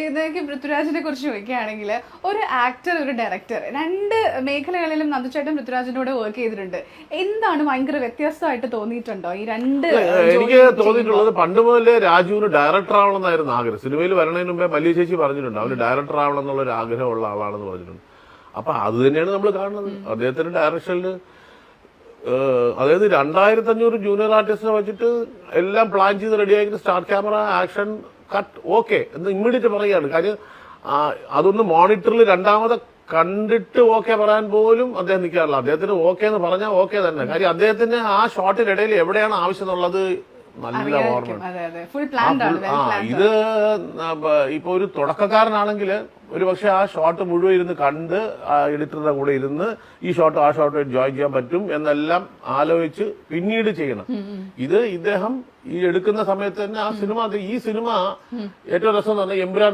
ഇതൊക്കെ പൃഥ്വിരാജിനെ കുറിച്ച് ചോദിക്കുകയാണെങ്കിൽ ഒരു ആക്ടർ ഒരു ഡയറക്ടർ രണ്ട് മേഖലകളിലും നന്ദുചേട്ടൻ പൃഥ്വിരാജിന്റെ കൂടെ വർക്ക് ചെയ്തിട്ടുണ്ട്. എന്താണ് ഭയങ്കര വ്യത്യസ്തമായിട്ട് തോന്നിയിട്ടുണ്ടോ ഈ രണ്ട്? എനിക്ക് തോന്നിയിട്ടുള്ളത് പണ്ട് മുതലേ രാജുവിന് ഡയറക്ടർ ആവണമെന്നായിരുന്നു ആഗ്രഹം. സിനിമയിൽ വരണതിന് മുമ്പേ മല്ലി ചേച്ചി പറഞ്ഞിട്ടുണ്ട് അവന് ഡയറക്ടർ ആവണം എന്നുള്ള ഒരു ആഗ്രഹമുള്ള ആളാണെന്ന് പറഞ്ഞിട്ടുണ്ട്. അപ്പൊ അത് തന്നെയാണ് നമ്മൾ കാണുന്നത് അദ്ദേഹത്തിന്റെ ഡയറക്ഷനിൽ. അതായത് 2500 ജൂനിയർ ആർട്ടിസ്റ്റിനെ വെച്ചിട്ട് എല്ലാം പ്ലാൻ ചെയ്ത് റെഡിയാക്കിയിട്ട് start camera action cut okay എന്ന് ഇമ്മീഡിയറ്റ് പറയുകയാണ്. കാര്യം അതൊന്ന് മോണിറ്ററിൽ രണ്ടാമത് കണ്ടിട്ട് ഓക്കെ പറയാൻ പോലും അദ്ദേഹം നിൽക്കാറില്ല. അദ്ദേഹത്തിന് ഓക്കെ എന്ന് പറഞ്ഞാൽ ഓക്കെ തന്നെ. കാര്യം അദ്ദേഹത്തിന് ആ ഷോട്ടിനിടയിൽ എവിടെയാണ് ആവശ്യം എന്നുള്ളത് നല്ല ഓർമ്മ. ഇത് ഇപ്പൊ ഒരു തുടക്കക്കാരനാണെങ്കിൽ ഒരു പക്ഷെ ആ ഷോട്ട് മുഴുവൻ ഇരുന്ന് കണ്ട് ആ എഡിറ്ററുടെ കൂടെ ഇരുന്ന് ഈ ഷോട്ട് ആ ഷോട്ട് ജോയിൻ ചെയ്യാൻ പറ്റും എന്നെല്ലാം ആലോചിച്ച് പിന്നീട് ചെയ്യണം. ഇത് ഇദ്ദേഹം ഈ എടുക്കുന്ന സമയത്ത് തന്നെ ഈ സിനിമ ഏറ്റവും രസം എന്ന് പറഞ്ഞാൽ എമ്പുരാൻ